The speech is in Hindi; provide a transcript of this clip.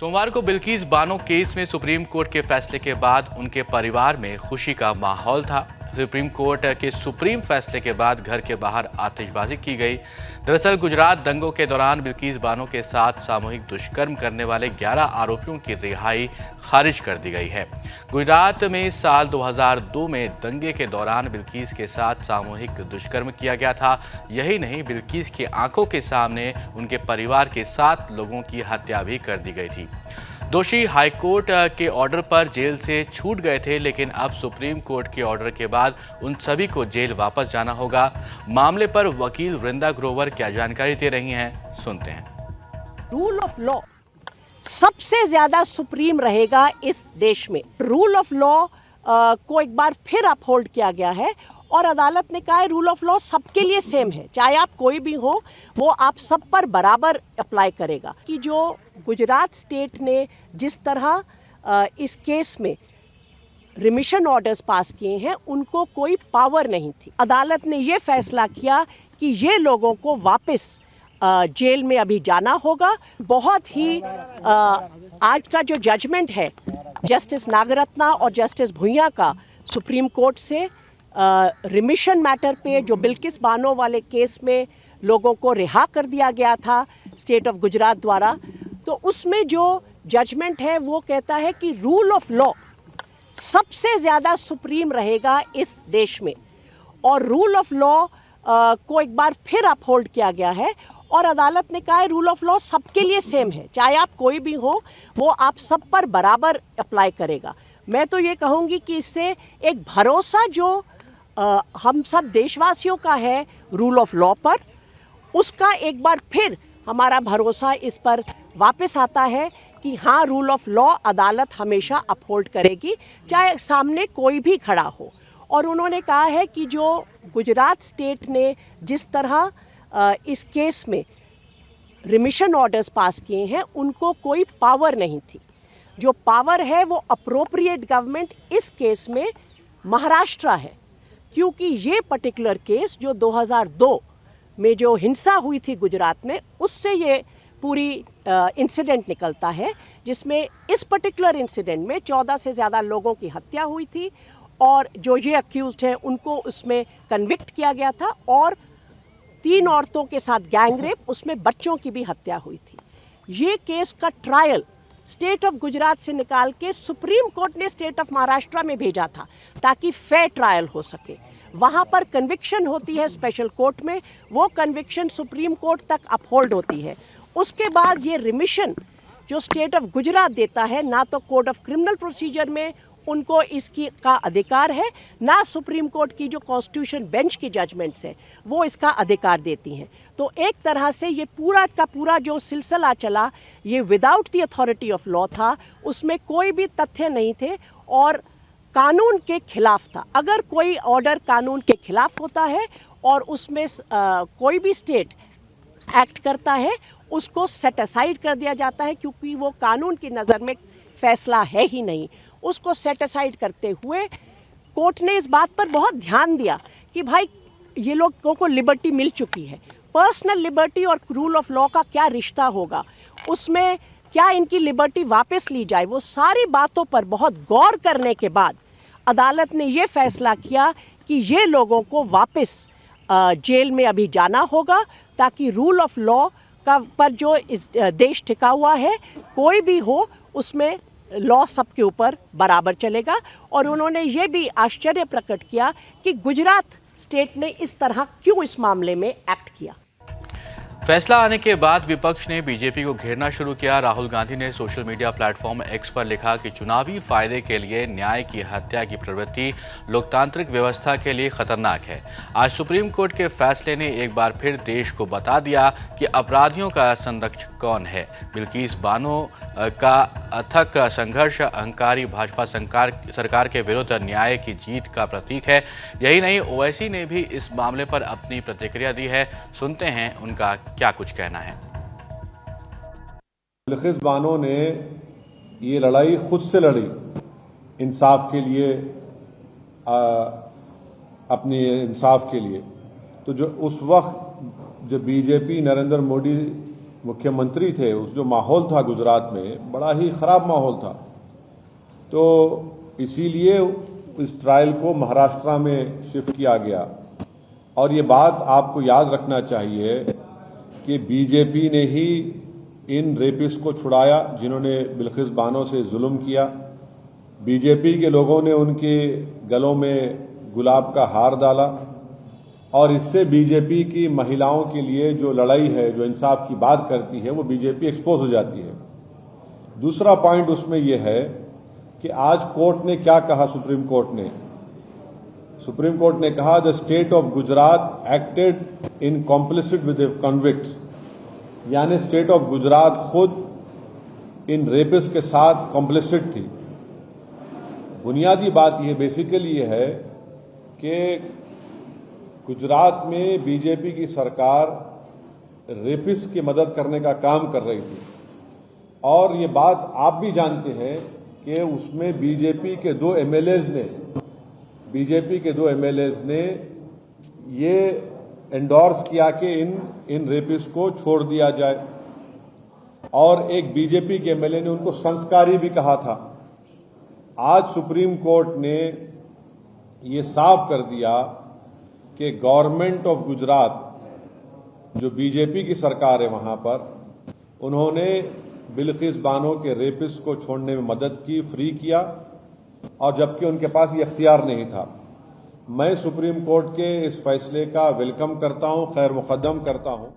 सोमवार को बिल्किस बानो केस में सुप्रीम कोर्ट के फैसले के बाद उनके परिवार में खुशी का माहौल था। सुप्रीम कोर्ट के सुप्रीम फैसले के बाद घर के बाहर आतिशबाजी की गई। दरअसल गुजरात दंगों के दौरान बिल्किस बानो के साथ सामूहिक दुष्कर्म करने वाले 11 आरोपियों की रिहाई खारिज कर दी गई है। गुजरात में साल 2002 में दंगे के दौरान बिल्किस के साथ सामूहिक दुष्कर्म किया गया था। यही नहीं, बिल्किस की आंखों के सामने उनके परिवार के 7 लोगों की हत्या भी कर दी गई थी। दोषी हाईकोर्ट के ऑर्डर पर जेल से छूट गए थे, लेकिन अब सुप्रीम कोर्ट के ऑर्डर के बाद उन सभी को जेल वापस जाना होगा। मामले पर वकील वृंदा ग्रोवर क्या जानकारी दे रही हैं, सुनते हैं। रूल ऑफ लॉ सबसे ज्यादा सुप्रीम रहेगा इस देश में। रूल ऑफ लॉ को एक बार फिर अपहोल्ड किया गया है और अदालत ने कहा है रूल ऑफ लॉ सबके लिए सेम है, चाहे आप कोई भी हो, वो आप सब पर बराबर अप्लाई करेगा। कि जो गुजरात स्टेट ने जिस तरह इस केस में रिमिशन ऑर्डर्स पास किए हैं, उनको कोई पावर नहीं थी। अदालत ने ये फैसला किया कि ये लोगों को वापस जेल में अभी जाना होगा। बहुत ही आज का जो जजमेंट है जस्टिस नागरत्ना और जस्टिस भुइयां का सुप्रीम कोर्ट से रिमिशन मैटर पे, जो बिल्किस बानो वाले केस में लोगों को रिहा कर दिया गया था स्टेट ऑफ गुजरात द्वारा, तो उसमें जो जजमेंट है वो कहता है कि रूल ऑफ लॉ सबसे ज़्यादा सुप्रीम रहेगा इस देश में। और रूल ऑफ लॉ को एक बार फिर अपहोल्ड किया गया है और अदालत ने कहा है रूल ऑफ लॉ सबके लिए सेम है, चाहे आप कोई भी हो, वो आप सब पर बराबर अप्लाई करेगा। मैं तो ये कहूँगी कि इससे एक भरोसा जो हम सब देशवासियों का है रूल ऑफ लॉ पर, उसका एक बार फिर हमारा भरोसा इस पर वापस आता है कि हाँ, रूल ऑफ लॉ अदालत हमेशा अपहोल्ड करेगी, चाहे सामने कोई भी खड़ा हो। और उन्होंने कहा है कि जो गुजरात स्टेट ने जिस तरह इस केस में रिमिशन ऑर्डर्स पास किए हैं, उनको कोई पावर नहीं थी। जो पावर है वो अप्रोप्रिएट गवर्नमेंट इस केस में महाराष्ट्र है, क्योंकि ये पर्टिकुलर केस जो 2002 में जो हिंसा हुई थी गुजरात में, उससे ये पूरी इंसिडेंट निकलता है, जिसमें इस पर्टिकुलर इंसिडेंट में 14 से ज़्यादा लोगों की हत्या हुई थी और जो ये अक्यूज्ड हैं उनको उसमें कन्विक्ट किया गया था और 3 औरतों के साथ गैंग रेप, उसमें बच्चों की भी हत्या हुई थी। ये केस का ट्रायल स्टेट ऑफ गुजरात से निकाल के सुप्रीम कोर्ट ने स्टेट ऑफ महाराष्ट्र में भेजा था ताकि फेयर ट्रायल हो सके। वहाँ पर कन्विक्शन होती है स्पेशल कोर्ट में, वो कन्विक्शन सुप्रीम कोर्ट तक अपहोल्ड होती है। उसके बाद ये रिमिशन जो स्टेट ऑफ गुजरात देता है, ना तो कोड ऑफ क्रिमिनल प्रोसीजर में उनको इसकी का अधिकार है, ना सुप्रीम कोर्ट की जो कॉन्स्टिट्यूशन बेंच की जजमेंट्स हैं वो इसका अधिकार देती हैं। तो एक तरह से ये पूरा का पूरा जो सिलसिला चला, ये without the authority of law था, उसमें कोई भी तथ्य नहीं थे और कानून के खिलाफ था। अगर कोई ऑर्डर कानून के खिलाफ होता है और उसमें कोई भी स्टेट एक्ट करता है, उसको सेट असाइड कर दिया जाता है, क्योंकि वो कानून की नज़र में फैसला है ही नहीं। उसको सेट असाइड करते हुए कोर्ट ने इस बात पर बहुत ध्यान दिया कि भाई ये लोगों को लिबर्टी मिल चुकी है, पर्सनल लिबर्टी और रूल ऑफ लॉ का क्या रिश्ता होगा, उसमें क्या इनकी लिबर्टी वापस ली जाए। वो सारी बातों पर बहुत गौर करने के बाद अदालत ने ये फैसला किया कि ये लोगों को वापस जेल में अभी जाना होगा, ताकि रूल ऑफ लॉ का पर जो इस देश टिका हुआ है, कोई भी हो, उसमें लॉ सबके ऊपर बराबर चलेगा। और उन्होंने ये भी आश्चर्य प्रकट किया कि गुजरात स्टेट ने इस तरह क्यों इस मामले में एक्ट किया। फैसला आने के बाद विपक्ष ने बीजेपी को घेरना शुरू किया। राहुल गांधी ने सोशल मीडिया प्लेटफॉर्म एक्स पर लिखा कि चुनावी फायदे के लिए न्याय की हत्या की प्रवृत्ति लोकतांत्रिक व्यवस्था के लिए खतरनाक है। आज सुप्रीम कोर्ट के फैसले ने एक बार फिर देश को बता दिया कि अपराधियों का संरक्षक कौन है। बिल्किस बानो का अथक संघर्ष अहंकारी भाजपा सरकार के विरुद्ध न्याय की जीत का प्रतीक है। यही नहीं, ओवैसी ने भी इस मामले पर अपनी प्रतिक्रिया दी है। सुनते हैं उनका क्या कुछ कहना है। बिल्किस बानो ने ये लड़ाई खुद से लड़ी, इंसाफ के लिए, अपने इंसाफ के लिए। तो जो उस वक्त जब बीजेपी नरेंद्र मोदी मुख्यमंत्री थे, उस जो माहौल था गुजरात में, बड़ा ही खराब माहौल था। तो इसीलिए इस ट्रायल को महाराष्ट्र में शिफ्ट किया गया। और ये बात आपको याद रखना चाहिए कि बीजेपी ने ही इन रेपिस्ट को छुड़ाया जिन्होंने बिल्किस बानो से जुल्म किया। बीजेपी के लोगों ने उनके गलों में गुलाब का हार डाला और इससे बीजेपी की महिलाओं के लिए जो लड़ाई है, जो इंसाफ की बात करती है, वो बीजेपी एक्सपोज हो जाती है। दूसरा पॉइंट उसमें यह है कि आज कोर्ट ने क्या कहा, सुप्रीम कोर्ट ने कहा the state of Gujarat acted in complicit with the convicts, यानी स्टेट ऑफ गुजरात खुद इन रेपिस्ट के साथ कॉम्प्लिसिट थी। बुनियादी बात यह बेसिकली ये है कि गुजरात में बीजेपी की सरकार रेपिस्ट की मदद करने का काम कर रही थी और ये बात आप भी जानते हैं कि उसमें बीजेपी के दो एमएलएज ने ये एंडोर्स किया कि इन रेपिस्ट को छोड़ दिया जाए और एक बीजेपी के एमएलए ने उनको संस्कारी भी कहा था। आज सुप्रीम कोर्ट ने ये साफ कर दिया कि गवर्नमेंट ऑफ गुजरात, जो बीजेपी की सरकार है वहां पर, उन्होंने बिल्किस बानो के रेपिस्ट को छोड़ने में मदद की, फ्री किया, और जबकि उनके पास ये इख्तियार नहीं था। मैं सुप्रीम कोर्ट के इस फैसले का वेलकम करता हूं, खैर मुकद्दम करता हूं।